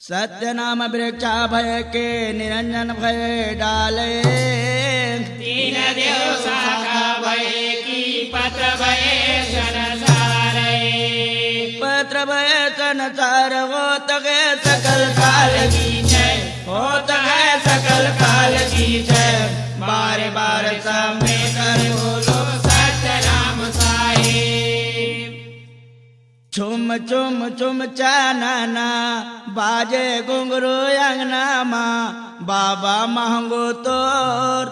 सत्य नाम वृक्षा भय के निरंजन भय डाले। तीन देव शाखा भय की पत्र भय संसार। पत्र भय संसार होत है सकल काल की जय, होत है सकल काल की जय। बार बार सब में कर बोलो सत्य नाम साहिब। चुम चुम चुम चानना बाजे घुंघरू अंगना माँ, बाबा मांगो तोर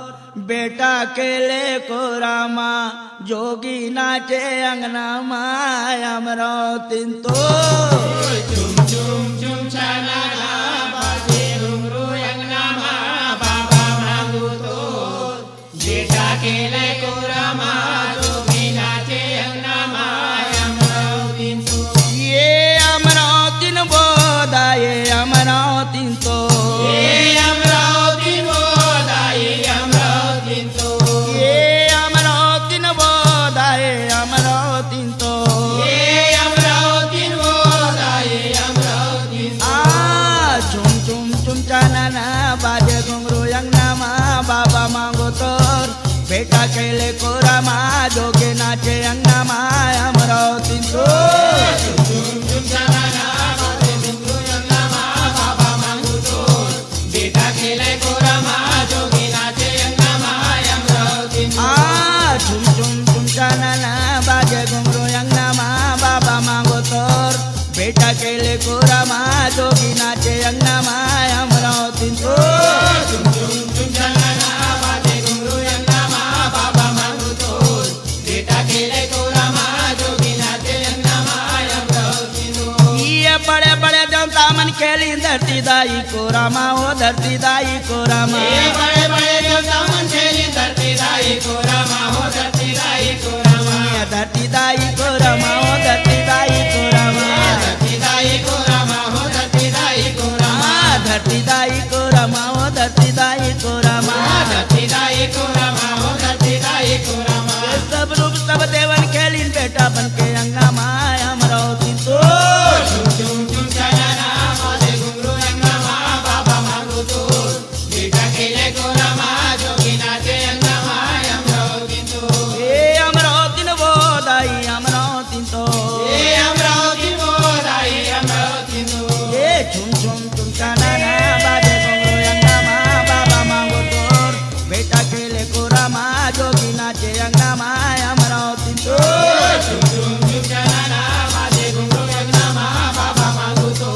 बेटा केले को रामा। जोगी नाचे अंगना माँ अमरावती तो। चुम चुम चुम छाना बाजे घुंघरू अंगना माँ, बाबा मांगू तो बेटा केले को रामा। जोगी नाचे अंगना माँ अमरावती तो। ये अमरावती बोधा ये अमरावती तो। ये अमरावती बोधा ये अमरावती तो। ये अमरावती बोधा ये अमरावती तो। ये अमरावती बोधा ये अमरावती तो। चुम चुम चुम चानना बाजे घुंघरू अंगना माँ, बाबा मांगो तोर बेटा केले को रामा। जोगे नाचे अंगना माँ अमरावती तो। चुम चुम छाना बाजे घुंघरू अंगना माँ, बाबा मांगू तो बेटा केले को रामा। जोगी नाचे अंगना माँ अमरावती तो। चुम चुम चुम चानना बाजे घुंघरू अंगना माँ, बाबा मांगो तोर बेटा केले को रामा। जोगी नाचे अंगना माँ अमरावती तो। चुम चुम चुम छाना बाजे घुंघरू अंगना माँ, बाबा मांगू तो बेटा केले को रामा। जोगी नाचे अंगना माँ अमरावती तो। ये बड़े बड़े जनता मन खेली धरती दाई को रामा, ओ धरती दाई को रामा। ये बड़े बड़े जो दामन खेली धरती दाई को रामा, हो धरती दाई को रामा। ये धरती दाई को रामा, ओ धरती दाई को रामा। धरती दाई को रामा, हो धरती दाई को रामा। धरती दाई को रामा, ओ धरती दाई को रामा। धरती दाई को रामा, हो धरती दाई को रामा। ये सब रूप सब देवन खेली बेटा बन के अंगना माँ अमरावती तो। चुम चुम चुम छाना बाजे घुंघरू अंगना माँ, बाबा मांगू तो बेटा केले को रामा। जोगी नाचे अंगना माँ अमरावती तो। ये अमरावती न बोधाई अमरावती तो। ये अमरावती बोधा ये अमरावती तो। ये झुम झुम झुम चानना बाजे घुंघरू अंगना माँ, बाबा मांगो तोर बेटा केले को रामा। जोगी नाचे अंगना माँ अमरावती तो। चुम चुम चुम छाना बाजे घुंघरू अंगना माँ, बाबा मांगू तो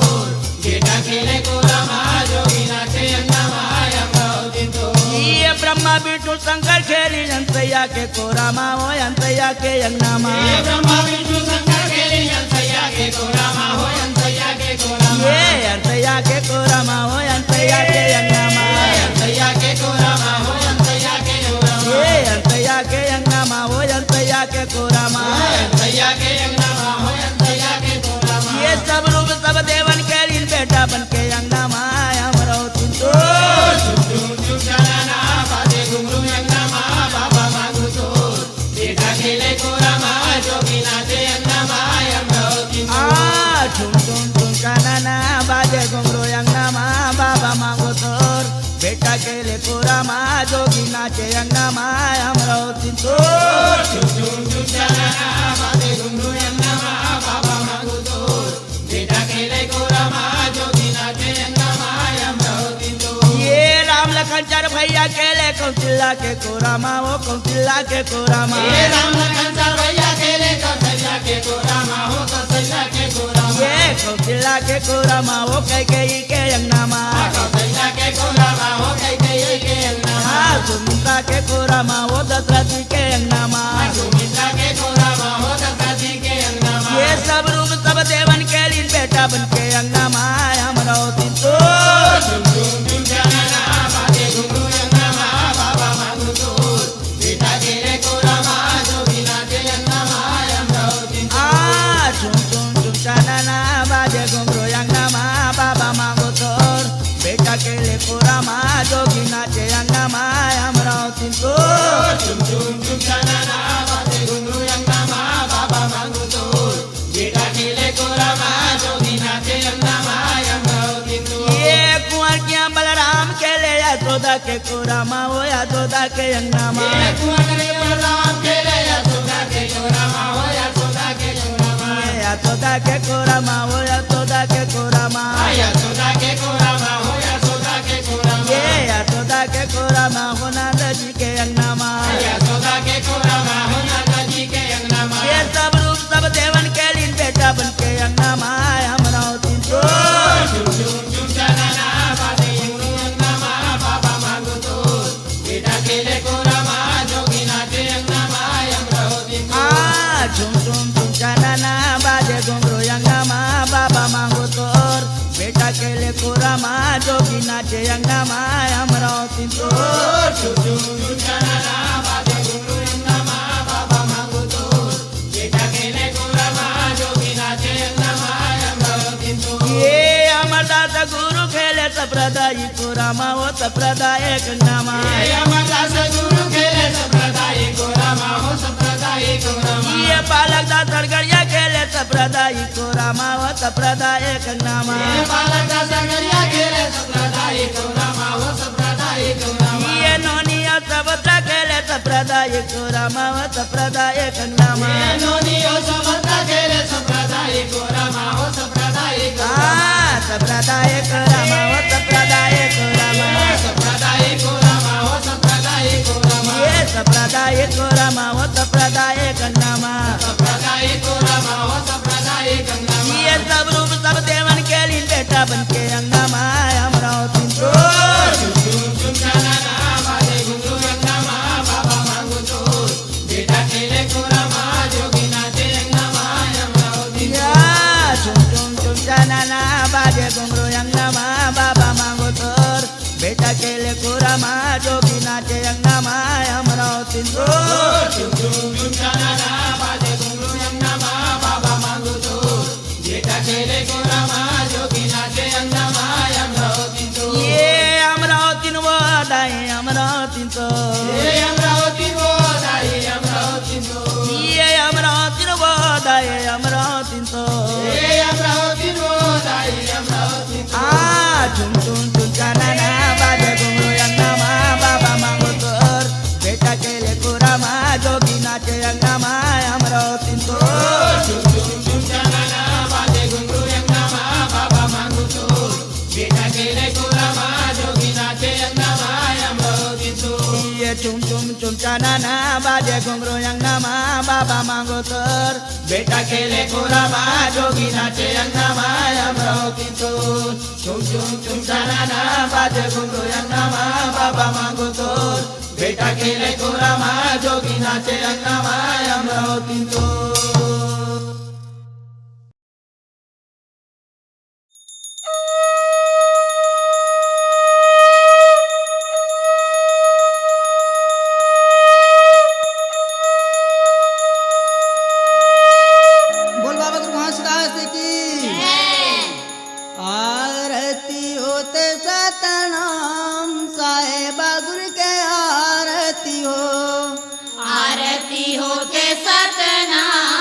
बेटा केले को रामा। जोगी नाचे अंगना माँ अमरावती तो। ये ब्रह्मा विष्णु शंकर खेली अंतैया के को रामा, ओ अंतैया के अंगना माँ। ये ब्रह्मा विष्णु शंकर खेली अंतैया के को रामा, हो अंतैया के को रामा। ये अंतैया के को रामा, ओ अंतैया के अंगना माँ। अंतैया के को रामा, हो अंतैया के को रामा। ये अंतैया के अंगना माँ, ओ अंतैया के को रामा। अंतैया के अंगना माँ, हो अंतैया के को रामा। ये सब रूप सब देवन खेली बेटा बन के अंगना माँ अमरावती तो। चुम चुम चुम छाना बाजे घुंघरू अंगना माँ, बाबा मांगू तो बेटा केले को रामा। जोगी नाचे अंगना माँ अमरावती तो। झुम झुम झुम चानना बाजे घुंघरू अंगना माँ, बाबा मांगो तोर बेटा केले को रामा। जोगी नाचे अंगना माँ अमरावती तो। चुम चुम चुम छाना बाजे घुंघरू अंगना माँ, बाबा मांगू तो बेटा केले को रामा। जोगी नाचे अंगना माँ अमरावती तो। ये राम लखन चार भैया केले कौशल्या के को रामा, ओ कौशल्या के को रामा। ये राम लखन चार भैया केले कौशल्या के को रामा, हो कौशल्या के को रामा। ये कौशल्या के को रामा, ओ कैकेयी के अंगना माँ। कौशल्या के को रामा, हो कैकेयी के अंगना माँ। सुमित्रा के को रामा, ओ दशरथी के अंगना माँ। सुमित्रा के को रामा, हो दशरथी के अंगना माँ। ये सब रूप सब देवन केली बेटा बन के अंगना माँ अमरावती तो। चुम चुम चुम छाना बाजे घुंघरू अंगना माँ, बाबा मांगू तो बेटा केले को रामा। जोगी नाचे अंगना माँ अमरावती तो। झुम झुम झुम चानना बाजे घुंघरू अंगना माँ, बाबा मांगो तोर बेटा केले को रामा। जोगी नाचे अंगना माँ अमरावती तो। चुम के कोरा मा हो यशोदा के अंगना मा कुंवर रे बलराम खेले यशोदा के कोरा मा हो यशोदा के कोरा मा यशोदा के कोरा मा हो यशोदा के कोरा मा यशोदा के कोरा मा हो यशोदा के कोरा मा यशोदा के कोरा मा हो नंद जी के अंगना मा यशोदा के कोरा मा हो नंद जी के अंगना मा ये सब रूप सब देवन के लीन बेटा बन के अंगना मा हमरा तीन तो झुम झुम झुम चनना बाजे घुंघरू अंगना मा बाबा मांगो तो बेटा खेले कोरा मा जोगी नाचे अंगना मा हमरा दिन आ झुम झुम झुम चनना बाजे घुंघरू अंगना मा बाबा मांगो तोर बेटा के ले कोरा मा जोगी नाचे अंगना मा हमरा तीन तो झुम झुम झुम चनना बाजे घुंघरू अंगना मा बाबा मांगो तो बेटा खेले कोरा मा जोगी नाचे अंगना मा हमरा दिन तो ये अमरदास गुरु खेले संप्रदाय कोरा मा हो संप्रदाय अंगना मा अमरदास गुरु खेले संप्रदाय कोरा मा हो संप्रदाय कोरा मा ये पालक दास गड़गड़िया खेले संप्रदाय कोरा मा हो संप्रदाय अंगना मा बालक दास गड़िया खेले संप्रदाय कोरा मा हो संप्रदाय कोरा मा ये नोनिया सबता खेले संप्रदाय कोरा मा हो संप्रदाय अंगना मा नोनियो समता खेले संप्रदाय कोरा मा हो संप्रदाय कोरा मा संप्रदाय कोरा मा हो संप्रदाय कोरा मा संप्रदाय कोरा मा हो संप्रदाय कोरा मा ये संप्रदाय कोरा मा हो संप्रदाय अंगना मा संप्रदाय कोरा मा हो संप्रदाय कोरा मा ये सब रूप सब देवन के लीन बेटा बन के अंगना मा हमरा तीन तो झुम झुम झुम चनना बाजे घुंघरू अंगना मा बाबा मांगो तो बेटा खेले कोरा मा जोगी नाचे अंगना मा हमरा दिन या झुम झुम झुम चनना बाजे घुंघरू अंगना मा बाबा मांगो तोर बेटा के ले कोरा मा जोगी नाचे अंगना मा हमरा तीन तो झुम झुम झुम चनना बाजे घुंघरू अंगना मा बाबा मांगो तो बेटा खेले कोरा मा जोगी नाचे अंगना मा हमरा दिन तो ये अमरावती वो दाई अमरावती तो ये अमरावती वो दाई अमरावती तो ये अमरावती वो दाई अमरावती तो ये अमरावती वो दाई अमरावती तो आ झुम झुम झुम चनना बाजे घुंघरू अंगना मा बाबा मांगो तोर बेटा के ले कोरा मा जोगी नाचे अंगना मा अमरावती तो झुम झुम झुम चनना बाजे घुंघरू अंगना मा बाबा मांगो तो बेटा खेले कोरा मा जोगी नाचे अंगना मा हमरा दिन तो ये झुम झुम झुम चनना बाजे घुंघरू अंगना मा बाबा मांगो तोर बेटा खेले कोरा मा जोगी नाचे अंगना मा हमरा दिन तो झुम झुम झुम चनना बाजे घुंघरू अंगना मा बाबा मांगो तो बेटा खेले कोरा मा जोगी नाचे अंगना मा हमरा दिन तो बोल बाबा दुर्गादास की आरती होते सतनाम साहेबा गुरु के आरती हो आरती होते सतनाम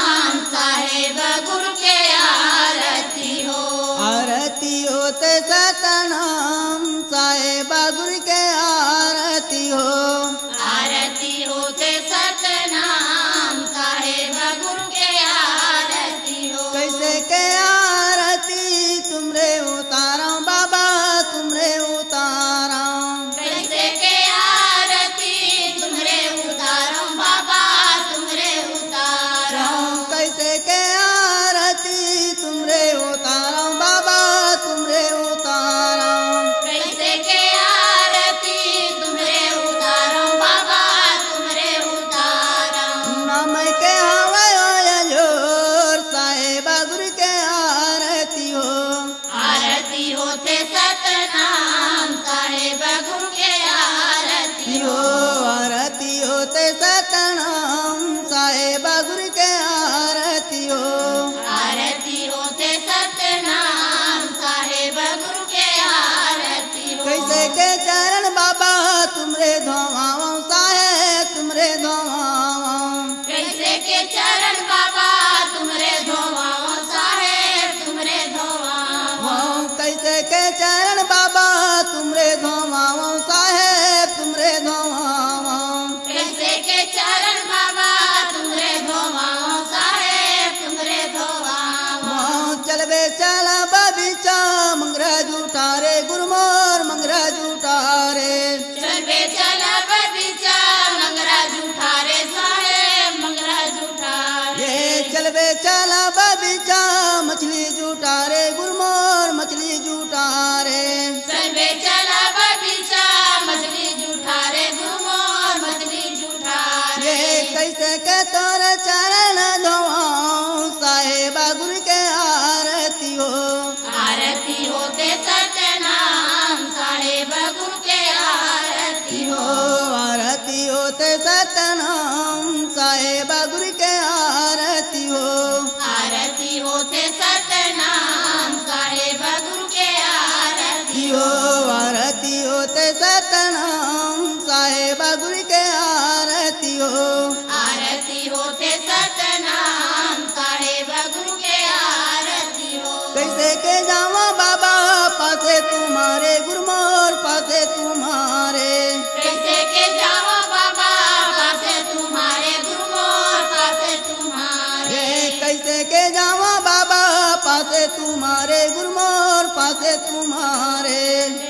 पासे तुम्हारे गुरुमोर पासे तुम्हारे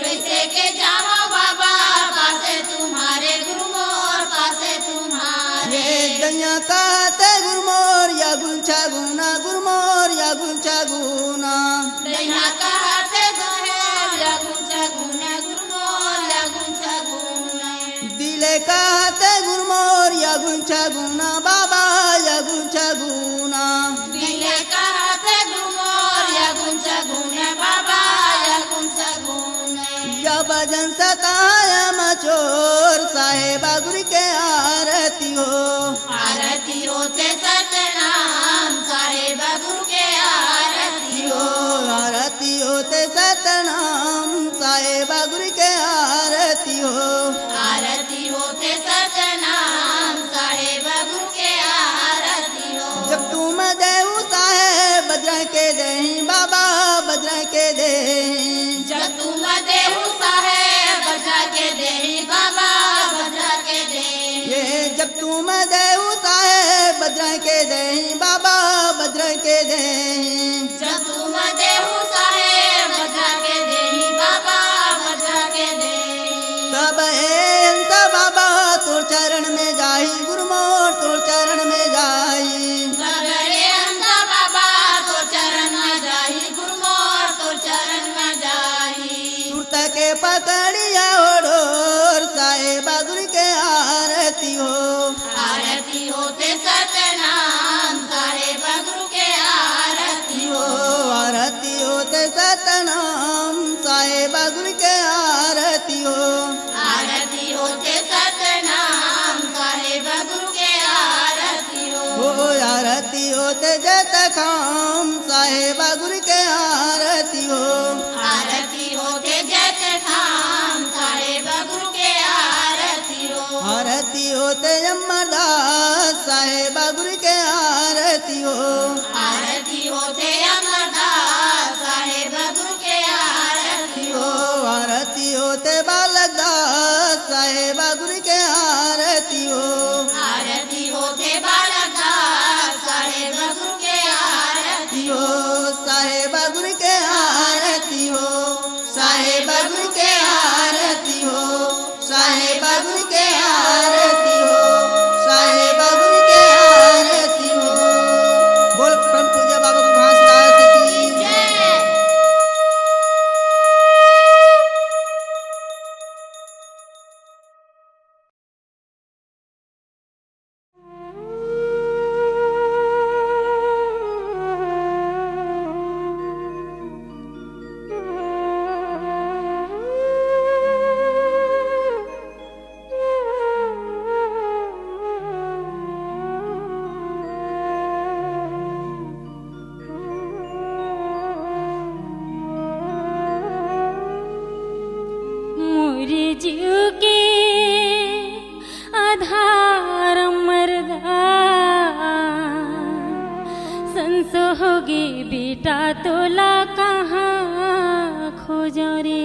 कैसे के जाओ बाबा पासे तुम्हारे गुरुमोर पासे तुम्हारे ये दुनिया कहते गुरुमोर या गुंचा गुना गुरुमोर या गुंचा गुना दैना कहते गुरुमोर या गुंचा गुना गुरुमोर या गुंचा गुना दिले कहते गुरुमोर या गुंचा गुना बाबा या गुंचा गुना दिले कहते गुरुमोर या गुंचा गुना बाबा या गुंचा गुना या भजन सताया मचोर साहेबा गुरु के आरती हो आरती होते सतनाम साहेब गुरु के आरती हो आरती होते सतनाम साहेबा गुरु के आरती हो आरती होते सतनाम साहेब गुरु के आरती हो जब तुम देऊ साहेब बजरंग के दही बाबा बजरंग के दही जब तुम देहु साहेब बजा के दे बाबा बजा के दे ये जब तुम देऊ साहेब बजरंग के दही बाबा बजरंग के दही जब तुम देहु साहेब बजा के दे बाबा बजा के दे तब अंत बाबा तोर चरण में जाई गुरुमोर तोर चरण में जाई सगरे अंधा बाबा तो चरण में जाही गुरुमोर तो चरण में जाही सुरत के पकड़िया ओढ़ोर साहेबा गुरु के आरती हो आरती होते सतनाम साहेब गुरु के आरती हो आरती होते सतनाम साहेबा गुरु के आरती हो आरती होते सतनाम साहेब गुरु के आरती हो ओ आरती होते जत खाम साहेबा गुरु के आरती हो आरती होते जत खाम साहेब गुरु के आरती हो आरती होते अमरदास साहेबा गुरु के आरती हो आरती होते अमरदास साहेब गुरु के आरती हो आरती होते बालकदास साहेबा गुरु के आरती हो आरती होते बालकदास साहेब गुरु के आरती हो साहेबा गुरु के आरती हो साहेबा गुरु के आरती हो साहेबा गुरु के आरती हो साहेबा गुरु के आरती हो बोल परम पूज्य बाबा गुरु घासदास की जय। मोरे जीव के आधार मरदा संस होगे बेटा तोला कहाँ खोजो रे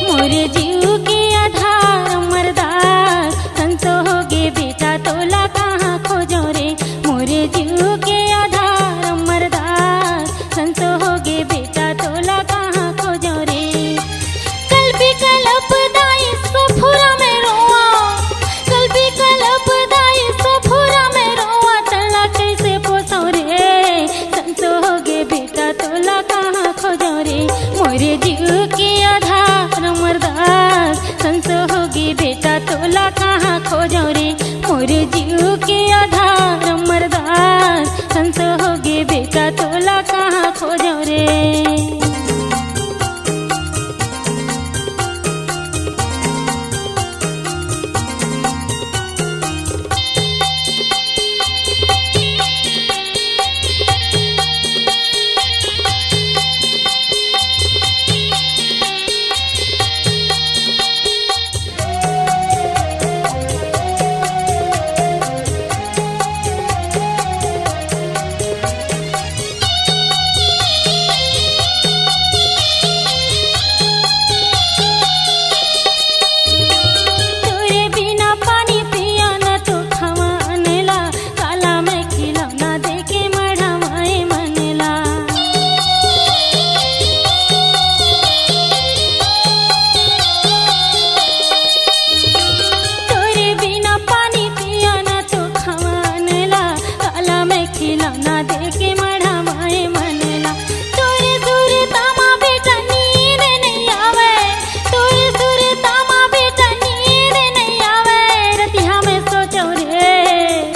मोरे जीव के आधार मरदास संतो होगे बेटा तोला कहाँ खोजो रे मोरे जीव के आधार मरदास संतो होगे बेटा तोला कहाँ खोजो रे कल्पी कल्प दाई सफुरा में रोआ कल्पी कल्प दाई सफुरा में रोआ तला कैसे पोसो रे संतो होगे बेटा तोला कहाँ खोजो रे मोरे जीव के आधार मरदास संस होगी बेटा तोला कहाँ खोजो रे मोरे जीव के आधार मरदास संस होगी बेटा तोला कहाँ खोजो रे खिलौना दे के मढ़ा माए मनला तोरे सुर तामा बेटा नींद नहीं आवे तोरे सुर तामा बेटा नींद नहीं आवे रतिया में सोचो रे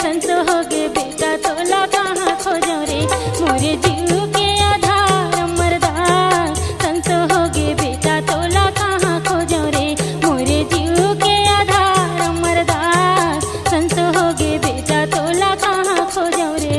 संसो हो गे बेटा तोला कहाँ खोजो रे मोरे जीव के आधार मरदार संसो हो गे बेटा तोला कहाँ खोजो रे मोरे जीव के आधार मरदार संसो हो गे बेटा तोला कहाँ खोजो रे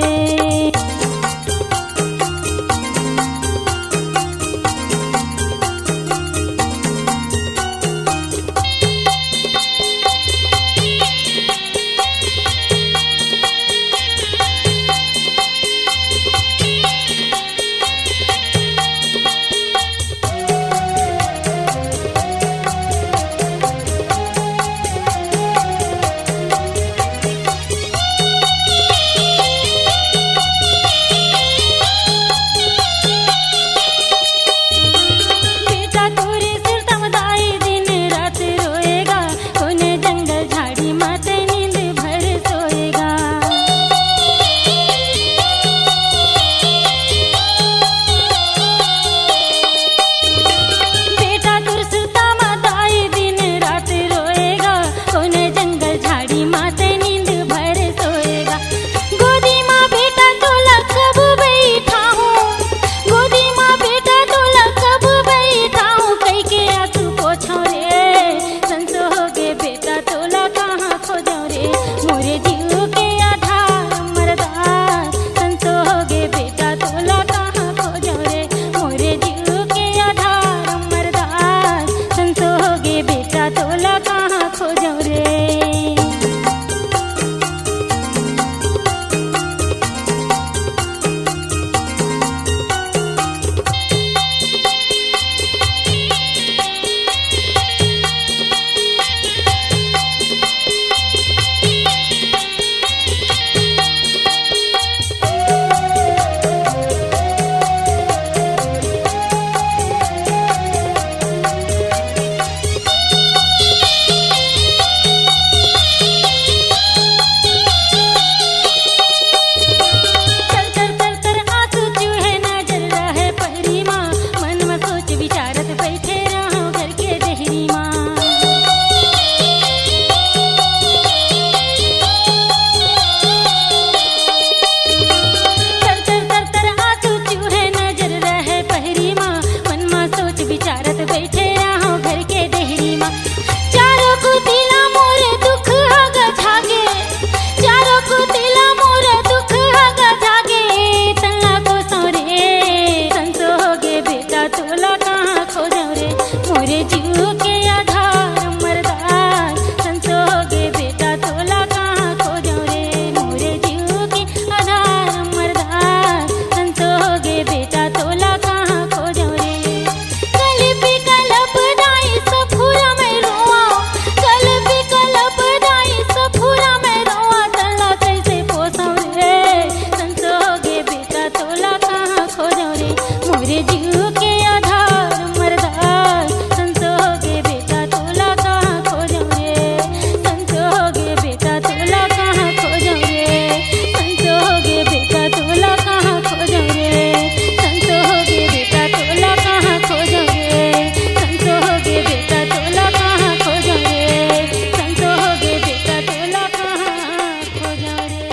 बेटा तोरे सिर तमदाई दिन रात रोएगा कोने जंगल झाड़ी माते नींद भर सोएगा बेटा तोर सिर तमदाई दिन रात रोएगा कोने जंगल झाड़ी माते नींद भर सोएगा गोदी माँ बेटा तोला कब बैठा हूँ गोदी माँ बेटा तोला कब बैठा हूँ कई के आंसू पोछो रे संसो हो गे बेटा तोला कहाँ खोजो रे मोरे जीव के आधार मरदार संसो हो गे बेटा तोला कहाँ खोजो रे मोरे जीव के आधार मरदार संसो हो गे बेटा तोला कहाँ खोजो रे तर तर तर तर आंसू चूहे नजर रहे पहरी माँ मन में सोच विचारत बैठे रहो घर के देहरी माँ तर तर तर तर आंसू चूहे नजर रहे पहरी माँ मन में सोच विचारत बैठे रहो घर के देहरी माँ चारों को दिला मोरे दुख आगा झागे चारों को दिला मोरे दुख आगा झागे तल्ला को सौरे संसो हो गे बेटा तोला कहाँ खोजो रे मोरे जीव के आधार मरदार संसो हो गे बेटा तोला कहाँ खोजो रे मोरे जीव के आधार मरदार संसो हो गे बेटा तोला कहाँ खोजो रे कलपी कलप दाई सफुरा में रोआ कलपी कलप दाई सफुरा में रोआ तल्ला कैसे पोसो रे संसो हो गे बेटा तोला कहाँ खोजो रे मोरे जीव के आधार मरदार संसो हो गे बेटा तोला कहाँ खोजो रे संसो हो गे बेटा तोला कहाँ खोजो रे संसो हो गे बेटा तोला कहाँ खोजो रे संसो हो गे बेटा तोला कहाँ खोजो रे संसो हो गे बेटा तोला कहाँ खोजो रे संसो हो गे बेटा तोला कहाँ खोजो रे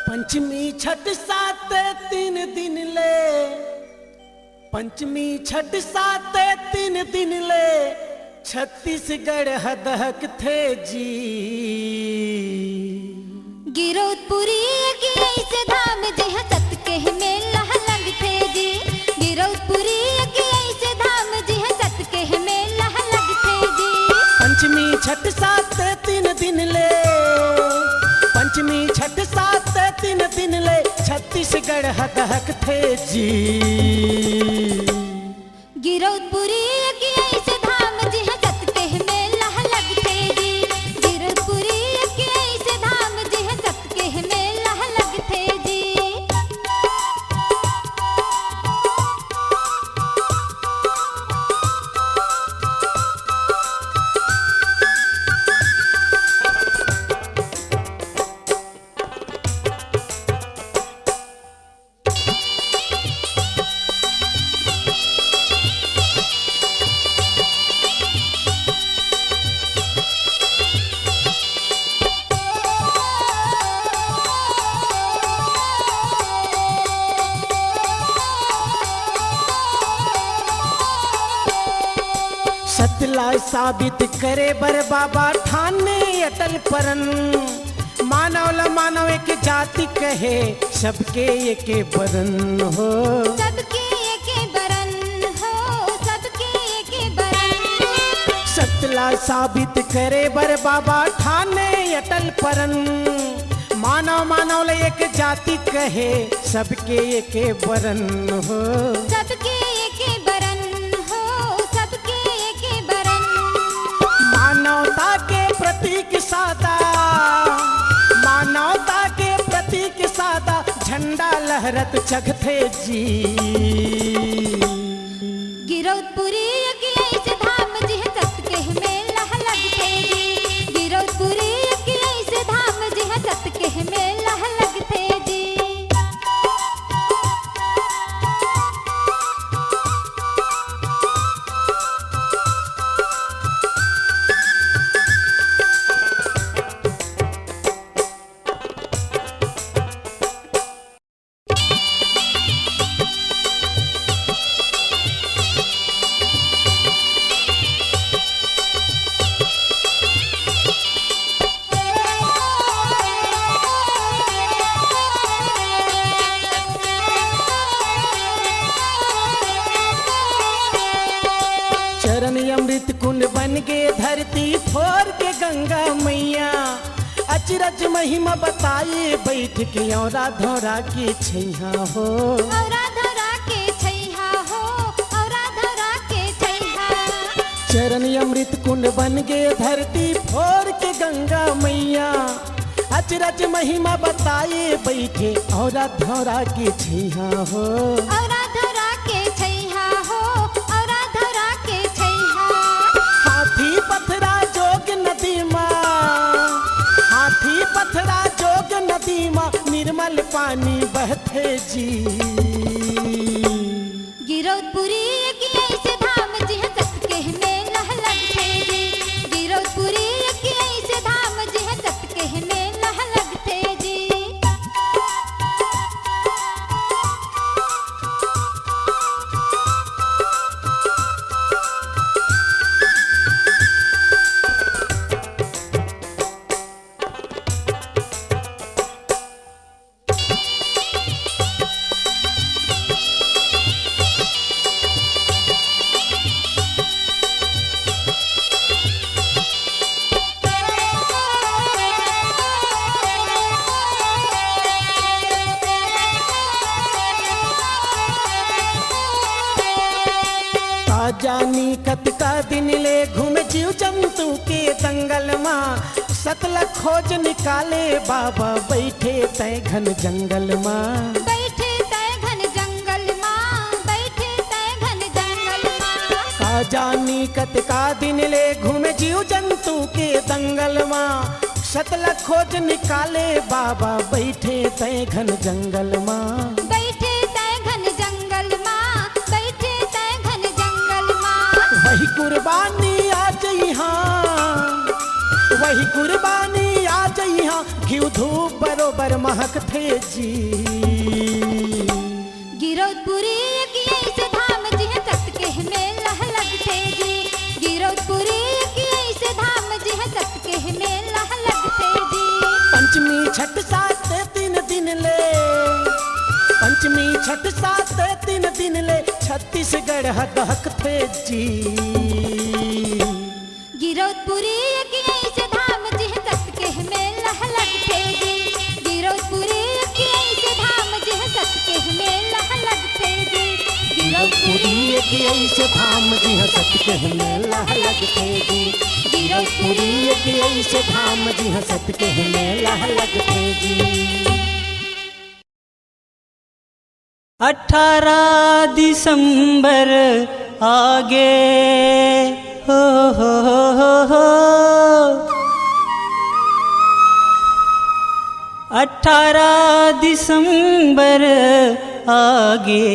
पंचमी छठ सात 3 दिन ले पंचमी छठ सात 3 दिन ले छत्तीसगढ़ हदहक थे जी। गिरौदपुरी की ऐसे धाम जे हसत के मेला लंग थे जी। गिरौदपुरी की ऐसे धाम जे हसत के मेला छठ सात 3 दिन ले, पंचमी छठ सात 3 दिन ले, छत्तीसगढ़ हक थे जी। गिरौदपुरी की ऐसे धाम जी हाँ सत के मेला लगते जी। गिरौदपुरी की ऐसे धाम जी हाँ सत के मेला लगते जी। सतला साबित करे बर बाबा ठाने अटल परन, मानव ल मानव एक जाति कहे, सबके एके बरन हो। सबके एके बरन हो, सबके एके बरन। सतला साबित करे बर बाबा ठाने अटल परन, मानव मानव ल एक जाति कहे, सबके एके बरन हो। सबके एके बरन हो, सबके एके बरन। मानवता के प्रतीक सादा, मानवता के प्रतीक सादा, झंडा लहरत जगथे जी। गिरौदपुरी की ऐसे धाम जी हाँ सत के मेला लगते जी। गिरौदपुरी की ऐसे धाम जी हाँ सत के मेला लगते जी। चरण अमृत कुंड बन के धरती फोर के गंगा मैया, अचरज महिमा बताए बैठ के औरा धौरा के छैया हो। औरा धरा के छैहा हो, औरा धरा के छैहा। चरण अमृत कुंड बन के धरती फोर के गंगा मैया, अचरज महिमा बताए बैठे औरा धौरा के छैया हो। औरा धरा के छैहा हो, औरा धरा के छैहा। हाथी पथरा जोग नदी माँ, हाथी पथरा जोग नदी माँ, निर्मल पानी बहते जी। गिरौदपुरी की ऐसे धाम जी हाँ सत के मेला लगते जी। गिरौदपुरी की ऐसे धाम जी हाँ सत के मेला लगते जी। जानी कतका दिन ले घूम जीव जंतु के दंगल माँ, सतल खोज निकाले बाबा बैठे तय घन जंगल माँ। बैठे तय घन जंगल माँ, बैठे तय घन जंगल माँ। का जानी कतका दिन ले घूम जीव जंतु के दंगल माँ, सतल खोज निकाले बाबा बैठे तय घन जंगल माँ। बैठे तय घन जंगल माँ, बैठे तय घन जंगल माँ। वही कुर्बानी आज यहाँ, वही कुर्बानी आज यहाँ, घिउ धूप बरोबर महक थे जी। गिरौदपुरी की ऐसे धाम जी हाँ सत के मेला लगते जी। गिरौदपुरी की ऐसे धाम जी हाँ सत के मेला लगते जी। पंचमी छठ सात 3 दिन ले, पंचमी छठ सात 3 दिन ले, छत्तीसगढ़ हक थे जी। गिरौदपुरी की एक ऐसे धाम जी हंसत के मेला लगते जी गिरपुरी एक ऐसे धाम जी हंसत के मेला लगते जी 18 दिसंबर आगे हो 18 दिसंबर आगे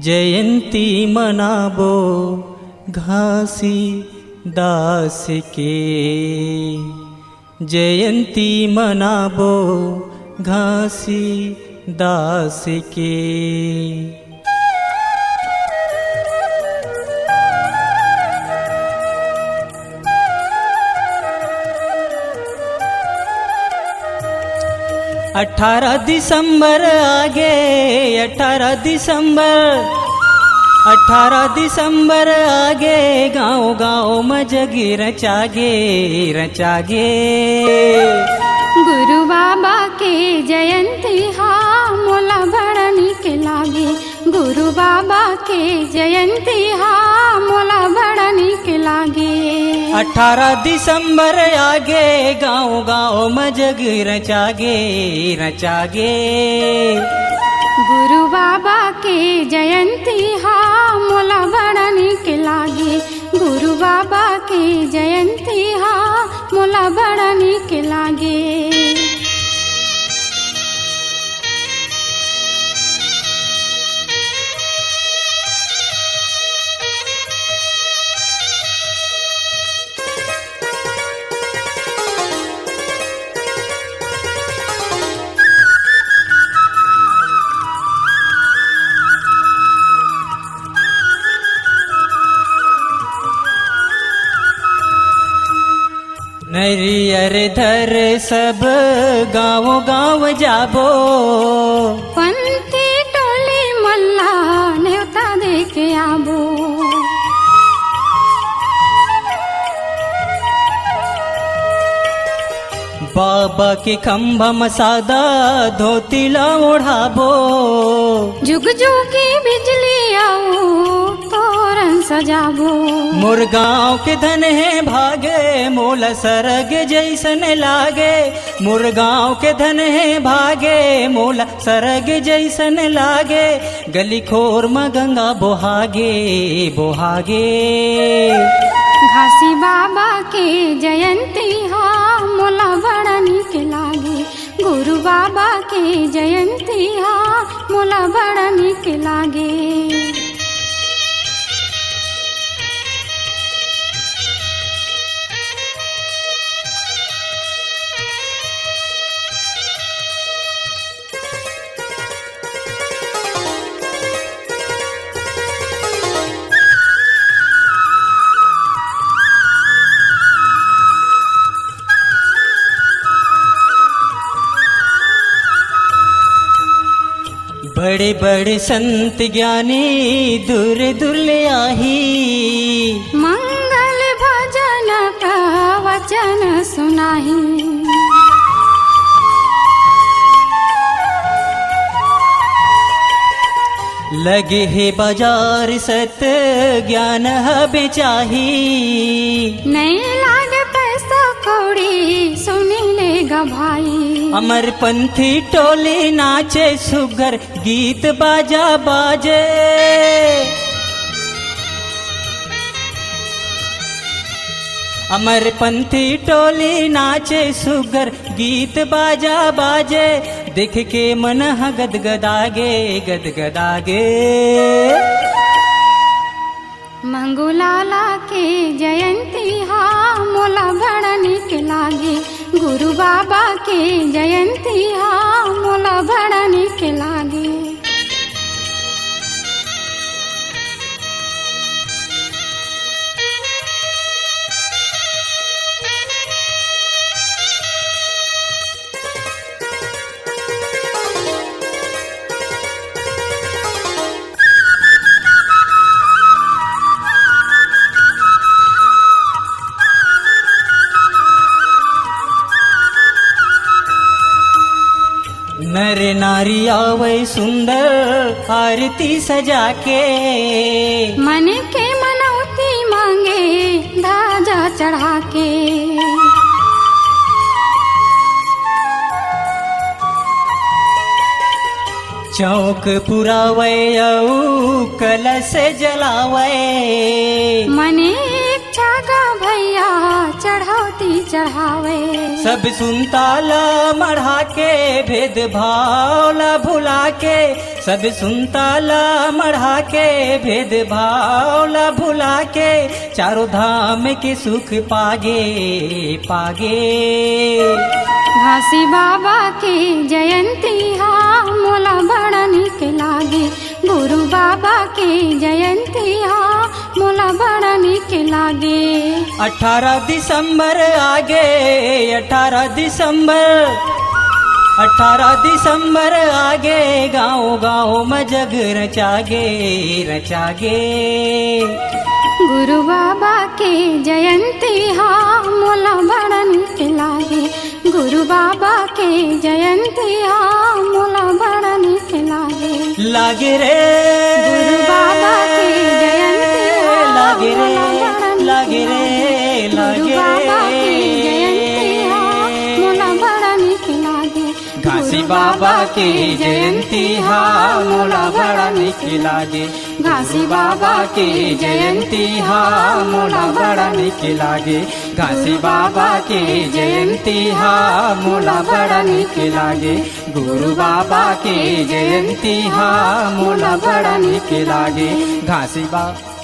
जयंती मनाबो घासी दास के जयंती मनाबो घासी दास के 18 दिसंबर आगे 18 दिसंबर आगे गाँव गाँव में जगी रचागे गुरु बाबा के जयंती हा मोला बड़ा निक लागे गुरु बाबा के जयंती हा मोला बड़ा निक लागे 18 दिसंबर आगे गाँव गाँव में जगी रचागे गुरु बाबा के जयंती हा मोला बड़ा निक लागे गुरु बाबा के जयंती हा मोला बड़ा निक लागे 'नरियर धर सब गाँव गाँव जाबो पंथी टोली मल्ला न्योता दे के आबो बाबा के खम्भा में सादा धोती ला ओढ़ाबो जुग जुगी बिजली आओ तोरण सजाबो मोर गाँव के धन है भागे मोला सरग जैसन लागे मोर गाँव के धन है भागे मोला सरग जैसन लागे गली खोर में गंगा बोहागे घासी बाबा के जयंती हा मोला बड़ा निक लागे गुरु बाबा के जयंती हा मोला बड़ा निक लागे बड़े बड़े संत ज्ञानी दूर दूर ले आही मंगल भजन का वचन सुनाही लगे है बाजार सत ज्ञान बेचाही नहीं लागे पैसा कौड़ी सुनी लेगा भाई अमर पंथी टोली नाचे सुगर गीत बाजा बाजे अमर पंथी टोली नाचे सुगर गीत बाजा बाजे देख के मन गदगदागे मंगुलाला के जयंती हा मोला बड़ा निक लागे गुरु बाबा के जयंती हा मोला बड़ा निक लागे नर ना नारी आवे सुंदर आरती सजा के, मन के मनौती मांगे ध्वजा चढ़ा के। चौक पुरावे औ कलश जलावे, मने इच्छा का भैया चढ़ौती चढ़ावे। सब सुनताला मढ़ा के भेद भाव ला भुला के, सब सुनताला मढ़ा के भेद भाव ला भुला के, चारों धाम के सुख पागे पागे। घासी बाबा की जयंती हा मोला बड़ा निक लागे, गुरु बाबा की जयंती हा मोला बड़ा निक लागे। 18 दिसंबर आगे 18 दिसंबर आगे, गाँव गाँव में जग रचागे रचागे। गुरु बाबा के जयंती हा मोला बड़ा निक लागे, गुरु बाबा के जयंती हा मोला बड़ा निक लागे। लागे रे गुरु बाबा के जयंती हा लागे रे मोला बड़ा निक लागे रे गुरु लागे बाबा के जयंती रे। हा मोला बड़ा निक लागे। घासी बाबा की जयंती हा मोला बड़ा निक लागे, घासी बाबा की जयंती हा मोला बड़ा निक लागे, घासी बाबा की जयंती हा मोला बड़ा निक लागे, गुरु बाबा की जयंती हा मोला बड़ा निक लागे। घासी बाबा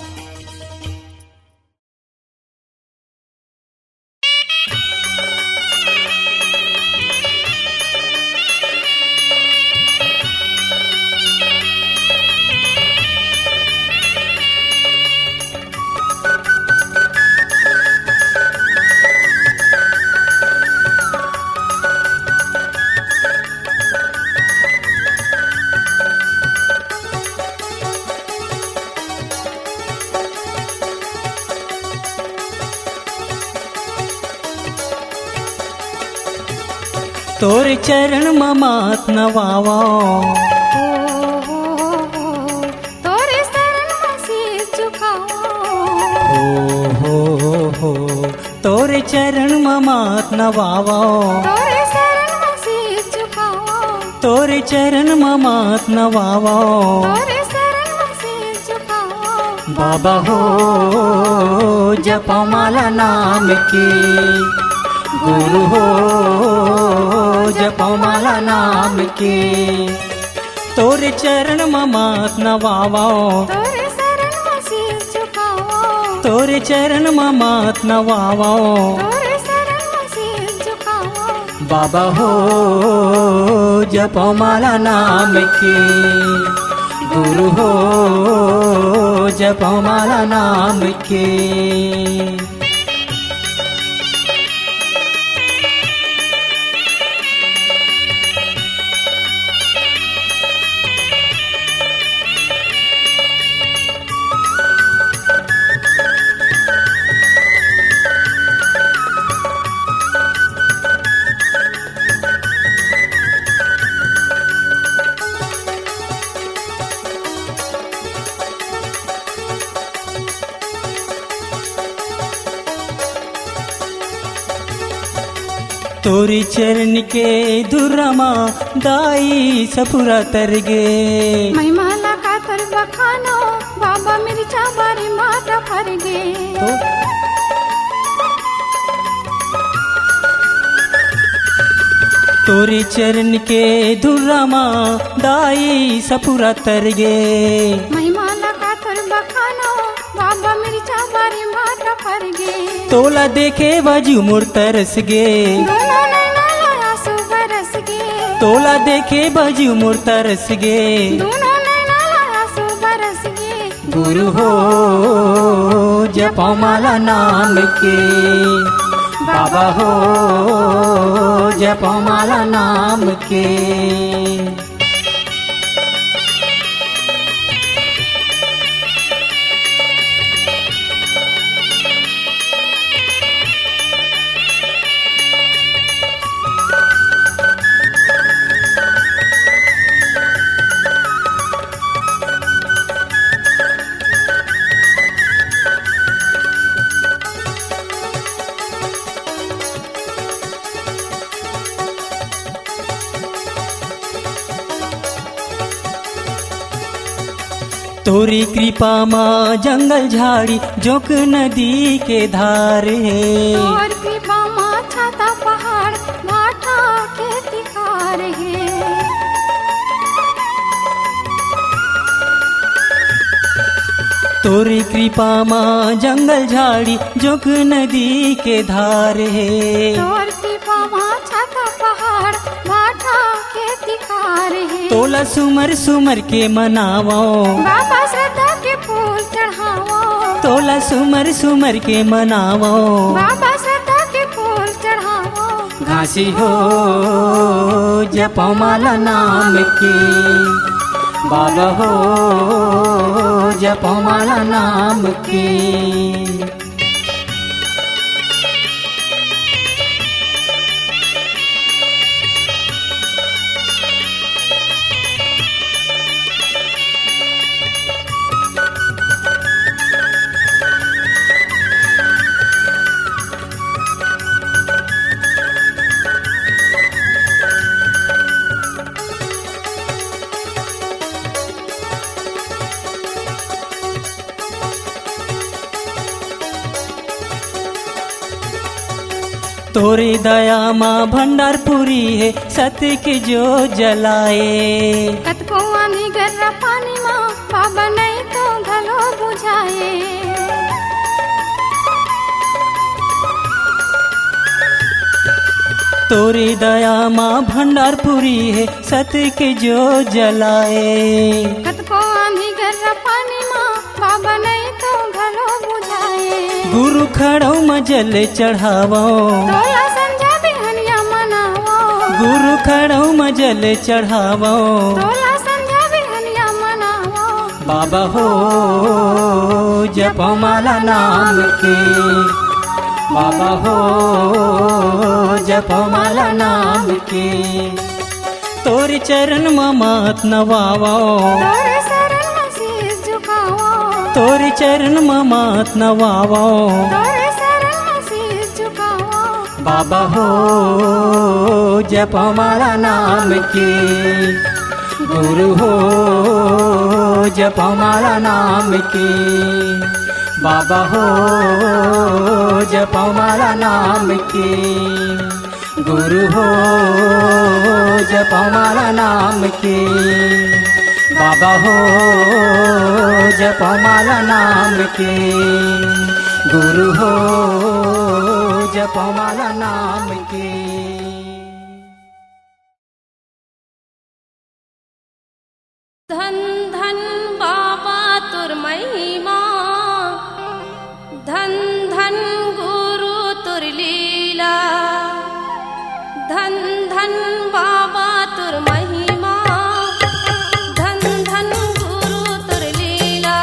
तोर चरण ममात नवावा, तोरे शरण में शीश झुकाओ। हो तोर चरण ममात नवावा, तोरे शरण में शीश झुकाओ। तोर चरण ममात नवावा। तोरे शरण में शीश झुकाओ। बाबा हो जपा माला नाम की, गुरु हो जपा माला नाम की, तोरे चरण ममात नवावा। तोरे शरण में शीश झुकाओ। तोरे चरण ममात नवावा। तोरे शरण में शीश झुकाओ। बाबा हो जपा माला नाम की, गुरु हो जपा माला नाम की। तोरी चरण के दुर्रमा दाई सपुरा तरगे, महिमाला का तर बखानो बाबा मिर्चा बारी माता फरगे। तोरी चरण के दुर्रमा दाई सपुरा तरगे, महिमाला का तर बखानो बाबा मिर्चा बारी माता फरगे। तोला देखे बाजू मोर तरस गे, दोनों नैना लाया सो बरस गे। तोला देखे बाजू मोर तरस गे, दोनों नैना लाया सो बरस गे। गुरु हो जपा माला नाम के, बाबा हो जपा माला नाम के। तोरी कृपा माँ जंगल झाड़ी जोक नदी के धार है। और कृपा माँ छाता पहाड़ भाटा के तिखार है। तोरी कृपा माँ जंगल झाड़ी जोक नदी के धार है। और कृपा माँ छाता पहाड़ भाटा के तिखार है। तोला सुमर सुमर के मनावो, बाबा श्रद्धा के फूल चढ़ावो। तोला सुमर सुमर के मनावो, बाबा श्रद्धा के फूल चढ़ावो। घासी हो जपो माला नाम के, बाबा हो जपो माला नाम के। तोरे दया माँ भंडारपुरी है सत्य के जो जलाए। कतको आनी गर्रा पानी माँ बाबा नहीं तो घलो बुझाए। तोरे दया माँ भंडारपुरी है सत्य के जो जलाए। कतको आनी गर्रा पानी माँ बाबा नहीं तो घलो बुझाए। गुरु खड़ो मजल चढ़ावो, तोला संझा बिहनिया मनावो। गुरु खड़ो मजल चढ़ावो। तोला संझा बिहनिया मनावो। बाबा हो जपो माला नाम के, बाबा हो जपो माला नाम के। तोरे चरण में मात नवावो, तोरे शरण में शीश झुकावो। तोरे चरण में मात नवावो। तोरे शरण में शीश झुकावो। बाबा हो जपो माला नाम के, गुरु हो जपो माला नाम के। बाबा हो जपो माला नाम के, गुरु हो जपो माला नाम के। बाबा हो जपो माला नाम के, गुरु हो जपो माला नाम के। धन धन बाबा तुर महिमा, धन धन गुरु तुर लीला। धन धन बाबा तुर महिमा, धन धन गुरु तुर लीला।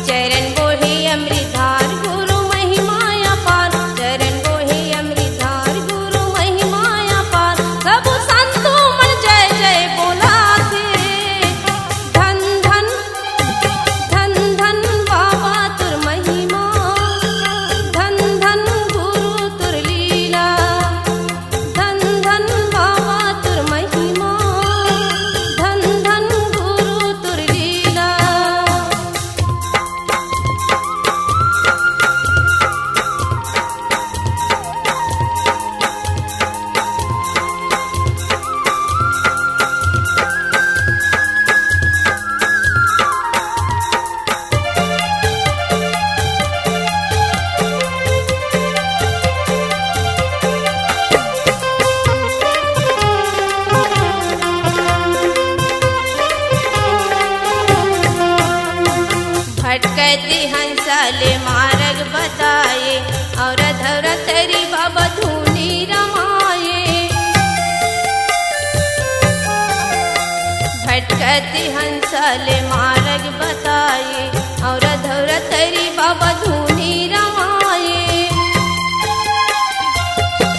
चरण बोहे अमृतधार गुरु महिमा अपार, चरण बोहे अमृतधार गुरु महिमा अपार। सब संतो मन जय जय बोला थे। धन धन धन धन बाबा तुर महिमा, धन धन गुरु तुर लीला। धन धन बाबा तुर महिमा, धन धन गुरु तुर लीला। भटकती हंसले मार्ग बताए, और धर तेरी बाबा धूनी रमाए। भटकती हंसले मार्ग बताए, और धर तेरी बाबा धूनी रमाए।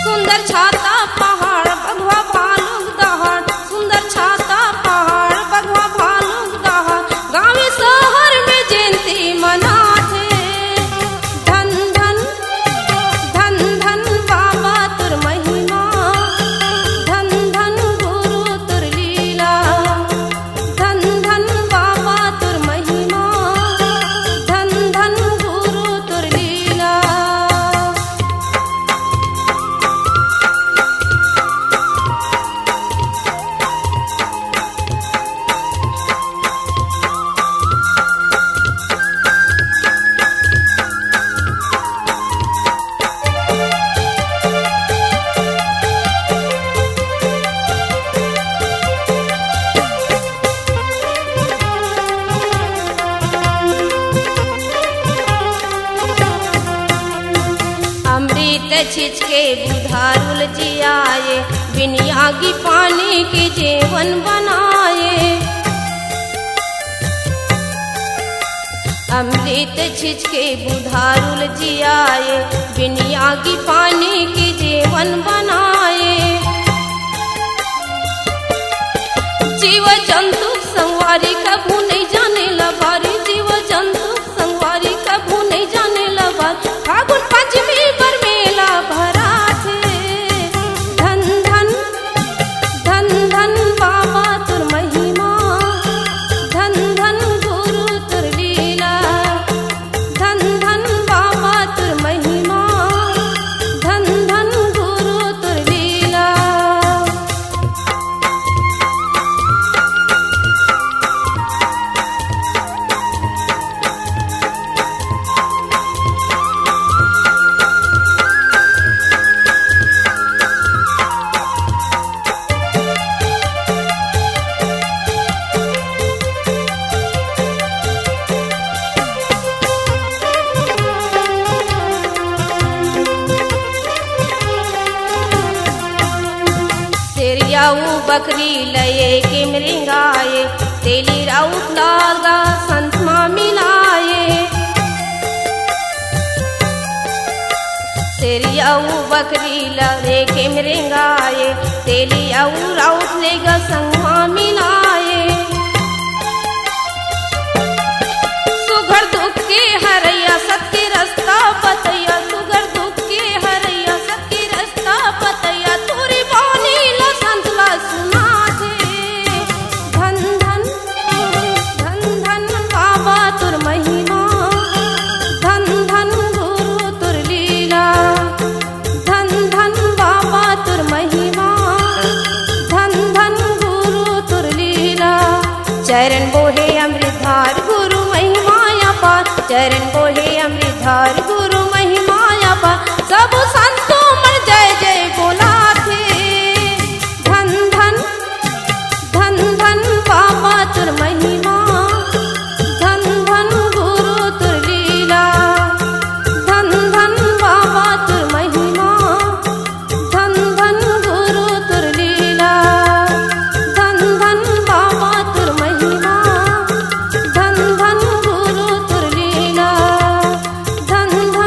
सुंदर छाता पहाड़ बघवा भालू दहाड़, सुंदर छाता पहाड़ बघवा भालू दहाड़। गाँव शहर में जयंती मनाते। धन धन धन धन बाबा तुर महिमा, धन धन गुरु तुर लीला। धन धन बाबा तुर महिमा, अमृत छिचके बुधारुल जियाए बिनिया की पानी के जेवन बनाए अमृत छिचके बुधारुल जियाए बिनिया की पानी के जेवन बनाए जीव जंतु संवारी कभू नहीं जाने लबारी जीव जंतु संवारी कभू नहीं जाने लबारी फागुन पंचमी पर मेला भरा थे धन धन धन धन बाबा तुर महिमा धन धन गुरु तुर लीला धन धन बाबा तुर महिमा धन धन गुरु तुर लीला तेरियाऊ बकरी लये के मृंगाए तेली राउत लागा संत माँ मिलाए तेरियाऊ बकरी लये के मृंगाए तेली आऊ राउत लेगा संग माँ मिलाए सुघर दुख के हरैया सत्य रास्ता बतैया सुघर दुख के हरैया सत्य रास्ता बतैया तोरी बानी ला संतला सुना दे धन धन धन धन बाबा तुर महिमा धन धन गुरु तुर लीला धन धन बाबा तुर महिमा धन धन गुरु तुर लीला चरण बोहे अमृतधार गुरु महिमाया पार चरण बोहे अमृतधार गुरु महिमाया पार सब संतों मन जय जय बोला थे धन धन धन धन बाबा तुर महिमा धन धन गुरु तुर लीला धन धन बाबा तुर महिमा धन धन गुरु तुर लीला धन धन बाबा तुर महिमा धन धन गुरु तुर लीला धन धन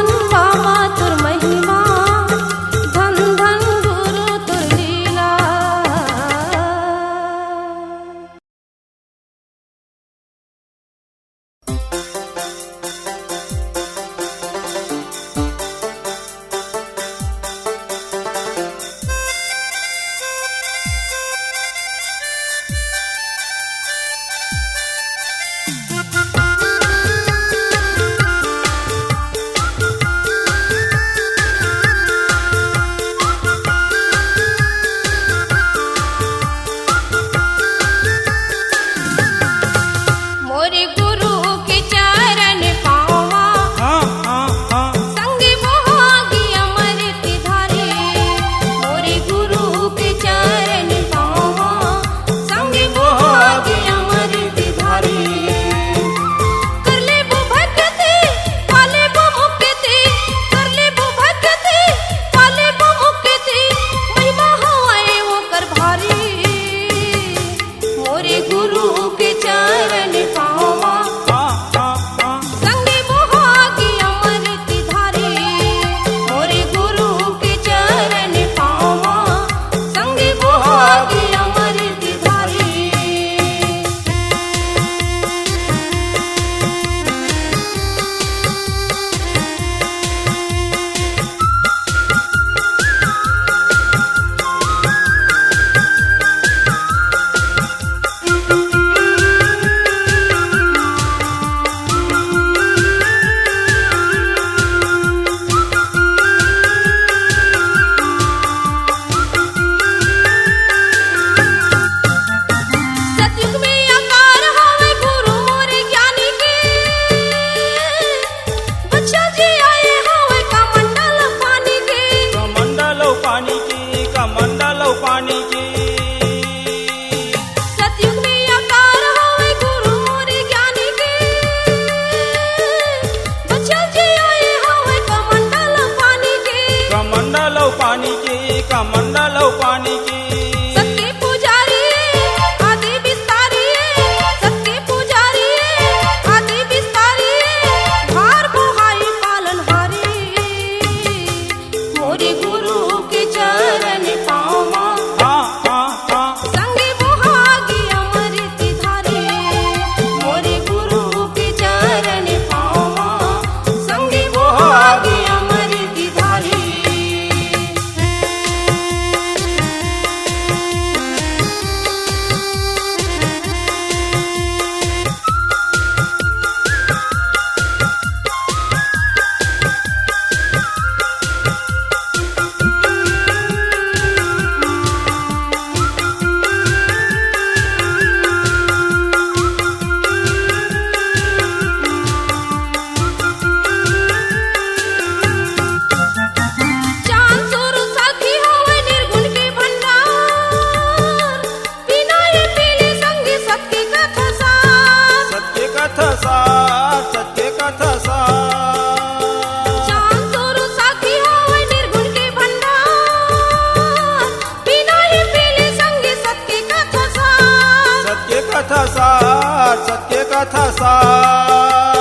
जात सार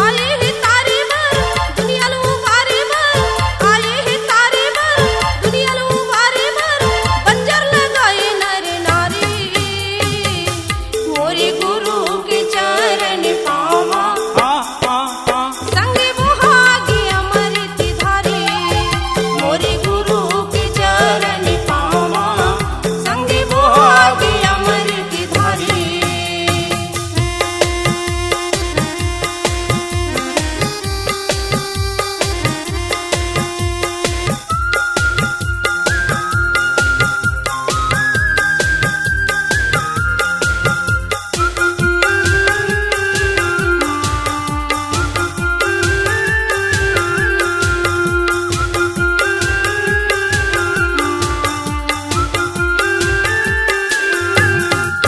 आले हे तारे वर दुनियाला उभारे वर आले हे तारे वर दुनियाला उभारे वर बंजर लगाए नर नारी मोरे गुरु के चरण पावा संगे बुहागी अमृत धारी मोरे गुरु के चरण पावा संगे बुहागी अमृत धारी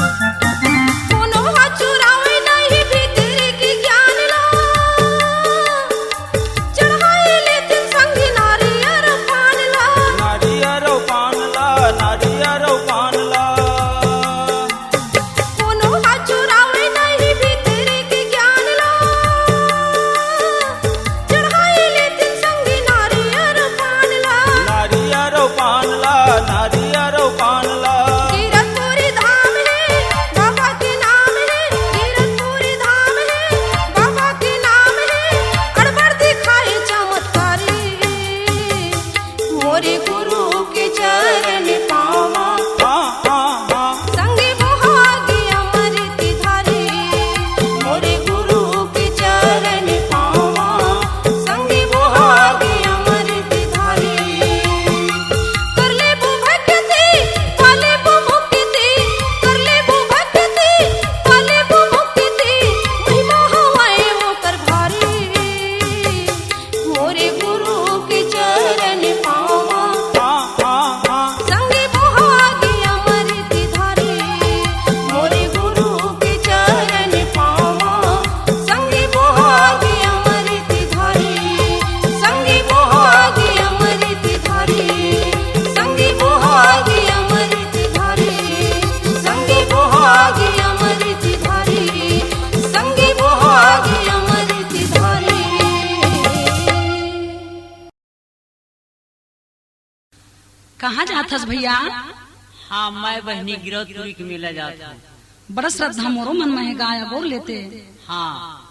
कोनो हाथ चुरावे नहीं भीतर के ज्ञान ला चढ़ाए लेते संगी नारियर पान ला नारियरो पानला नारियरो पानला कोनो हाथ चुरावे नहीं भीतर के ज्ञान ला चढ़ाए लेते संगी नारियर पान ला नारियरो पानला नारियरो पानला तीरथपुरी धाम है बाबा के नाम है तीरथपुरी धाम है बाबा के नाम है अड़बड़ दिखाए चमत्कारी मोरे गुरु के चरण पावा संगे बुहागी अमृत धारी मोरे गुरु के चरण पावा संगे बुहागी अमृत धारी कर ले बु भक्ति पाले बु मुक्ति कर ले बु भक्ति पाले बु मुक्ति महिमा हवाए होकर भारी मोरे गुरु के चरण पावा संगे बुहागी अमृत धारी मोरे गुरु के चरण पावा संगे बुहागी अमृत धारी संगे बुहागी अमृत धारी संगे बुहागी अमृत धारी संगे बुहागी अमृत धारी संगे बुहागी अमृत धारी। कहाँ जाथस भैया? हाँ मैं बहनी गिरौदपुरी के मेला जाता हूँ। बड़ा श्रद्धा मोरो मन में है, गाया गोर लेते। हाँ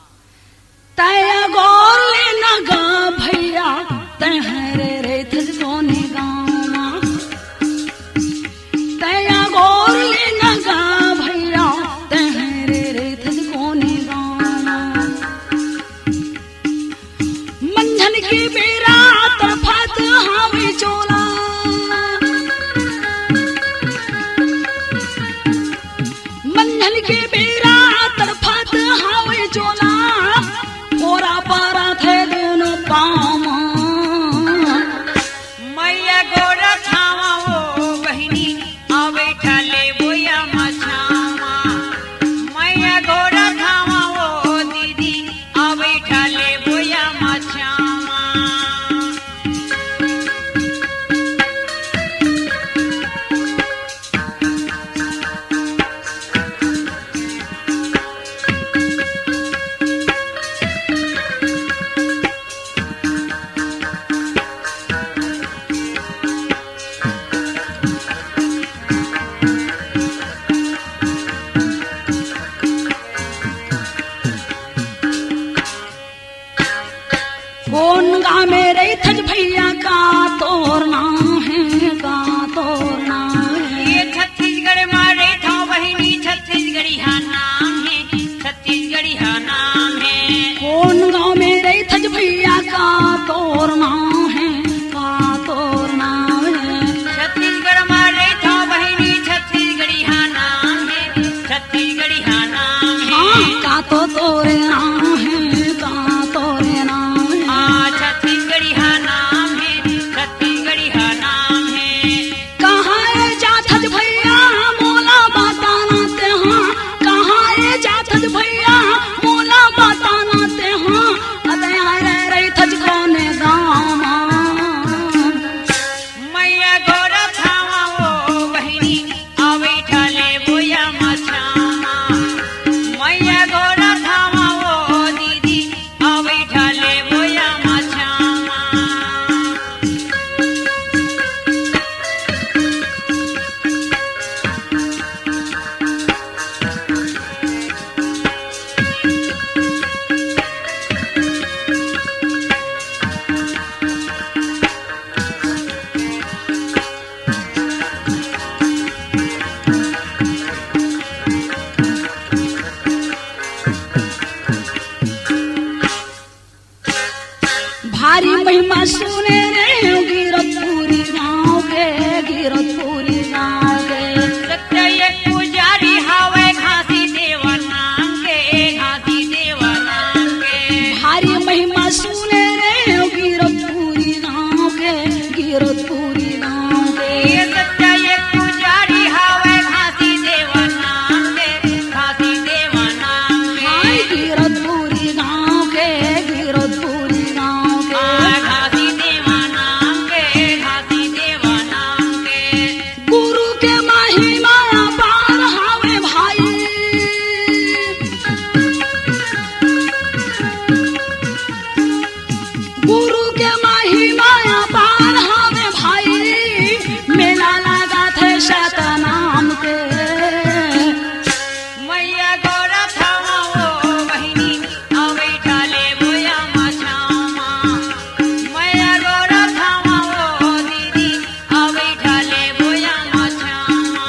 तया गोर लेना गा भैया तहरे रे थज सोने गाना तया गोर लेना गा भैया तहरे रे थज सोने गाना मंझन की बेरा तरफत हावे चोला मंझन के बेरा तरफत हावे चोला पोरा पारा थे दोनों पामा मैया गोरा खावा वो बहनी आवे ठाले बोया मछावा मैया गोरा खावा वो दीदी आवे ठाले बोया मछावा कौन गा मेरे थज भैया का तोरना है का तोरना है ये छत्तीसगढ़ मारे था बहनी छत्तीसगढ़ी हा नाम है छत्तीसगढ़ी हा नाम है कौन गाँव मेरे थज भैया का तोरना है का तोरना है छत्तीसगढ़ मारे था बहनी छत्तीसगढ़ी हा नाम है छत्तीसगढ़ी हा नाम है हाँ का तो तोरे नाम है का तोरे नाम है हाँ छत्तीसगढ़ी हा नाम है छत्तीसगढ़ी हा नाम है कहाँ है जा थज भैया मोला बताना ते हाँ कहाँ भारी महिमा सुने रे गिरतपुरी गाँव के, गिरतपुरी गाँव के। सत्य एक पुजारी हावे घासी देवा नाम के, घासी देवा नाम के। भारी महिमा सुने रे गिरतपुरी गाँव के, गिरतपुरी गाँव के। ये सत्य एक पुजारी हावे घासी देवा नाम के, घासी देवा नाम के। हाय गिरतपुरी गाँव के, गिरतपुरी गाँव के। घासी देवा नाम के, घासी देवा नाम के। गुरु के महिमा पार हावे भाई, गुरु के महिमा पार हावे भाई। मेला लगा थे शतनाम के। मैया गौरा थामा वो बहिनी अवे डाले बोया मछामा। मैया गौरा थामा वो दीदी अवे डाले बोया मछामा।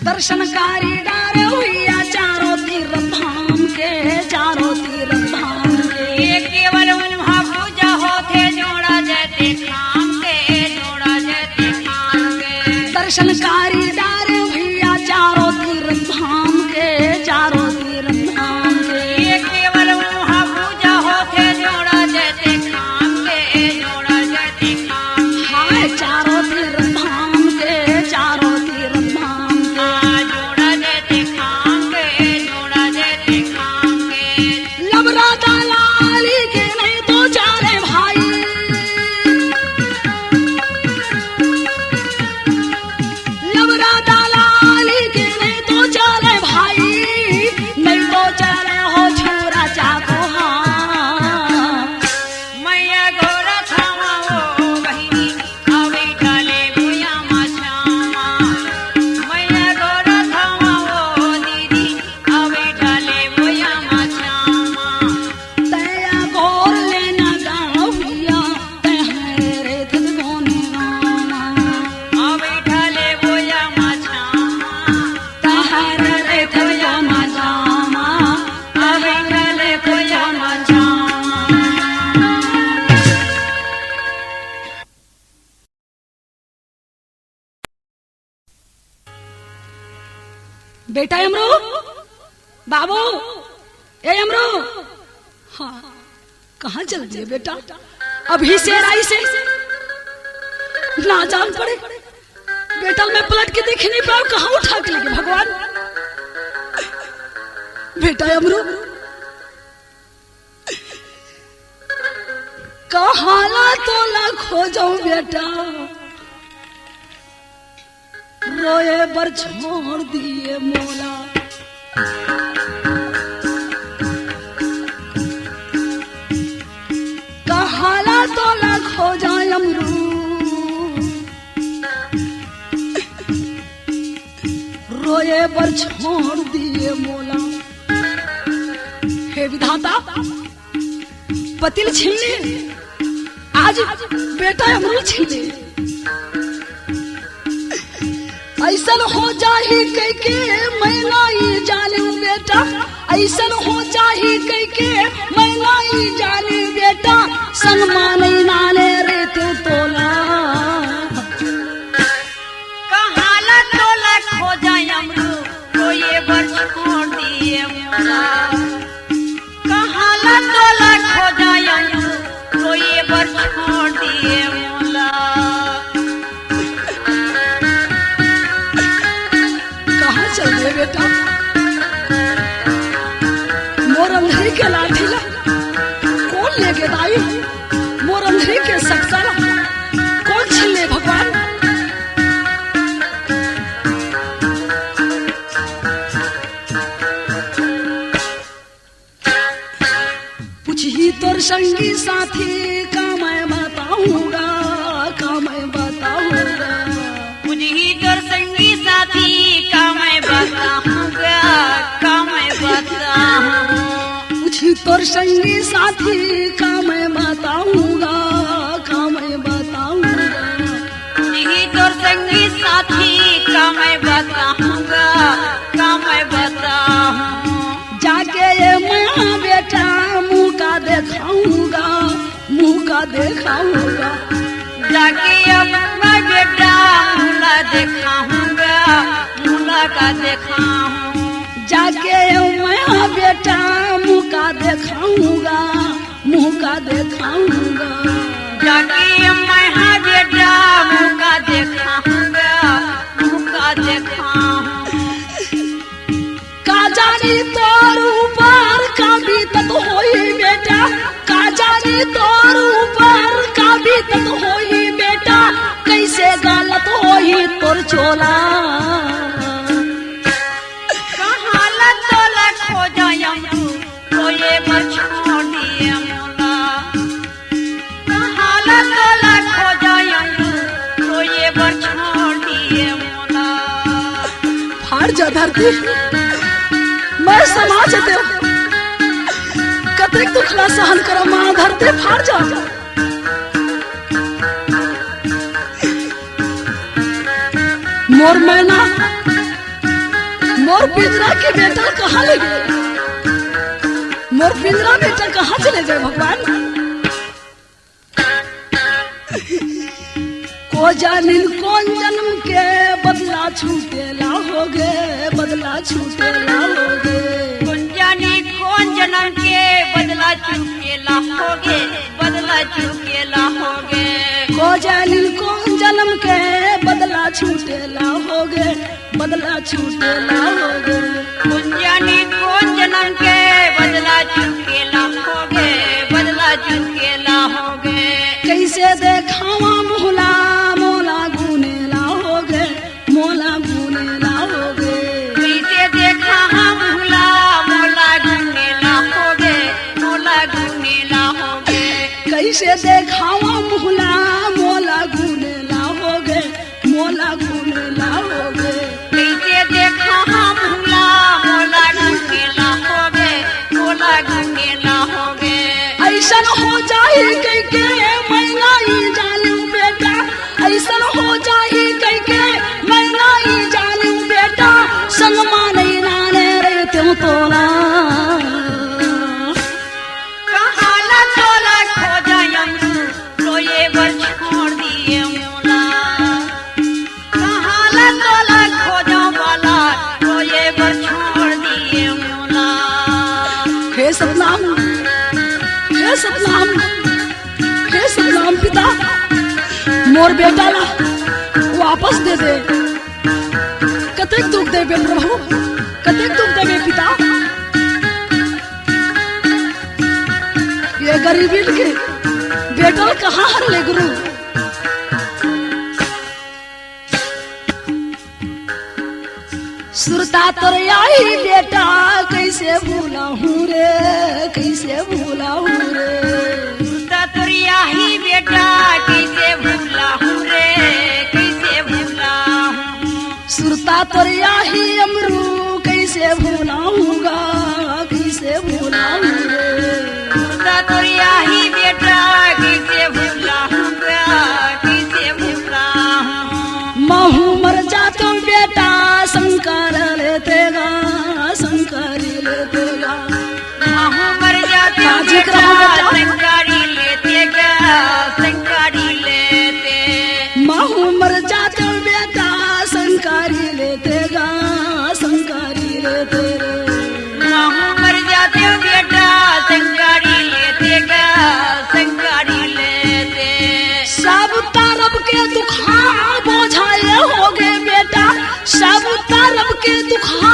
दर्शनकारी डारे हुआ चारों तीर्थ धाम के, चारों तीर्थ धाम के। ये केवल उन्हा पूजा होते जोड़ा जैते खाम के, जोड़ा जैते खाम के। दर्शनकारी डारे हुआ चारों तीर्थ धाम के, चारों तीर्थ धाम के। ये केवल उन्हा पूजा होते जोड़ा जैते खाम के, जोड़ा जैते खाम के। हाय चारों तीर्थ धाम के, चारों तीर्थ धाम के। जोड़ा जैते खाम के, जोड़ा जैते खाम के। लबरा दलाली के नहीं तो चारे भाई, लबरा दलाली के नहीं तो चारे भाई। नहीं तो चारे हो छोरा चाको हाँ। मैया गौरा थामा वो बहिनी अवे डाले बोया मछामा। मैया गौरा थामा वो दीदी अवे डाले बोया मछामा। तया गोर लेना गाँविया तहरे थोने गाना, अवे डाले बोया मछामा। तहरे थोना जामा, अवे डाले बोया मछामा। बेटा अमरू, बाबू, ए अमरू, हाँ कहाँ चल दिए बेटा? अभी से राई से ना जान पड़े बेटा, मैं पलट के देख नहीं पाऊँ कहाँ उठा के लेके भगवान। बेटा अमरू कहाला तो ला खो जाऊं बेटा, रोए बर छोड़ दिए मोला। कहाला तो ला खो जाए अमरू, रोए बर छोड़ दिए मोला। हे विधाता पतिल छीन ले, आज बेटा अमरू छीन ले। ऐसन हो जाही कह के मैं नहीं जानू बेटा, ऐसन हो जाही कह के मैं नहीं जानू बेटा। संग माने नाने रेते तोला, कहाला तोला खो जाए अमरू, तो ये बर छोड़ दिए मोला। कहाला तोला खो जाए अमरू, तो ये बर छोड़ दिए मोला। कहाँ चल रहे बेटा? मोर अंधेरी के लाठी ला कौन लेके दाई? मोर अंधेरी के सकसाला कौन छिले भगवान? पूछी तोर संगी साथी का मैं बताऊंगा, का तोर संगी साथी का मैं बताऊंगा, का मैं बताऊंगा। नहीं तोर संगी साथी का मैं बताऊंगा, का मैं बताऊं। जाके ये माँ बेटा मुँह का दिखाऊंगा, मुँह का दिखाऊंगा। जाके अब मैं बेटा मुला दिखाऊंगा, मुला का दिखाऊं। जाके मैं बेटा मुँह का दिखाऊंगा, मुँह का दिखाऊंगा। जाके मैं बेटा मुँह का दिखाऊंगा, मुँह का दिखाऊं। का जानी तोर ऊपर का बीतत होई बेटा, का जानी तोर ऊपर का बीतत होई बेटा। कैसे गलत होई तोर चोला, रोए बछोड़िए मोला। कहाला तोला खोजायू रोए बछोड़िए मोला। फाड़ जा धरती मैं समाज दे कतक दुखला सहन कर माँ धरती फाड़ जा। मोर मैना मोर पिंजरा के बेटा कहाँ ले गए, मोर पिंजरा बेटा कहाँ चले जाए भगवान। को जानिन कौन जन्म के बदला छूटेला होगे, बदला छूटेला होगे। कौन जाने कौन जन्म के बदला चुकेला होगे, बदला चुकेला होगे। को जानिन कौन जन्म के बदला छूटेला होगे, बदला छूटेला होगे। कौन जाने कौन जन्म के बदला चुकेला होगे, बदला चुकेला होगे। कैसे देखावा मोहला मोला गुनेला होगे, मोला गुनेला होगे। कैसे देखा हम भूला मोला गुनेला होगे, मोला गुनेला होगे। कैसे देखावा मोहला मोला गुनेला होगे, मोला गुनेला होगे। कैसे देखा हम भूला मोला गुनेला होगे, मोला गुनेला होगे। ऐसन हो जाए कह के मैं नहीं जानू बेटा, ऐसन हो जाए कह के मैं नहीं जानू बेटा। संग माने नाने रहते हो तोला, कहाला तोला खोजायू रोए बछोड़ दिए मोला। कहाला तोला खोजा वाला रोए बछोड़ दिए मोला। हे सतनाम, हे सतनाम, हे सतनाम पिता मोर बेटा ला वापस दे दे। कतेक दुख देबे प्रभु, कतेक दुख देबे पिता। ये गरीबी के बेटा कहाँ हर ले गुरु। सुरता तर आई बेटा कैसे भूला हूँ रे, कैसे भूला हूँ रे। तोरिया ही बेटा कैसे भूला हूँ रे, कैसे भूला हूँ। सुरता तोरिया ही अमरू कैसे भूलाऊंगा, कैसे भूलाऊं रे। तोरिया ही बेटा कैसे भूला हूँगा, कैसे भूला हूँ। महू मर जातो बेटा शंकर लेतेगा, शंकर लेतेगा। महू मर जातो बेटा शंकरी लेतेगा, शंकरी लेते। महू मर जातो बेटा शंकरी लेतेगा, शंकरी लेते रे। महू मर जातो बेटा शंकरी लेतेगा, शंकरी लेते। सब तरफ के दुखा बोझाए होगे बेटा, सब तरफ के दुखा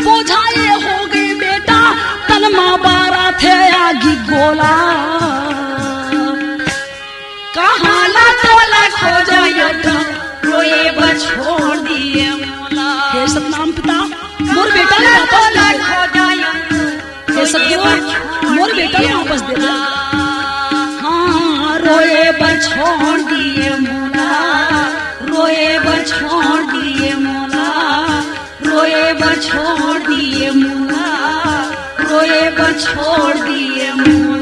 बोझाए होगे बेटा। तन माँ बारा थे आगी गोला, कहाँ ला तोला खोजा बेटा रोए बछोड़ दिए मोला। हे सतनाम पिता मोर बेटा ने वापस दे दे। हे सतगुरु मोर बेटा ने वापस दे दे। हाँ रोए बछोड़ दिए मोला, रोए बछोड़ दिए मोला, रोए बछोड़ दिए मोला, रोए बछोड़ दिए मुआ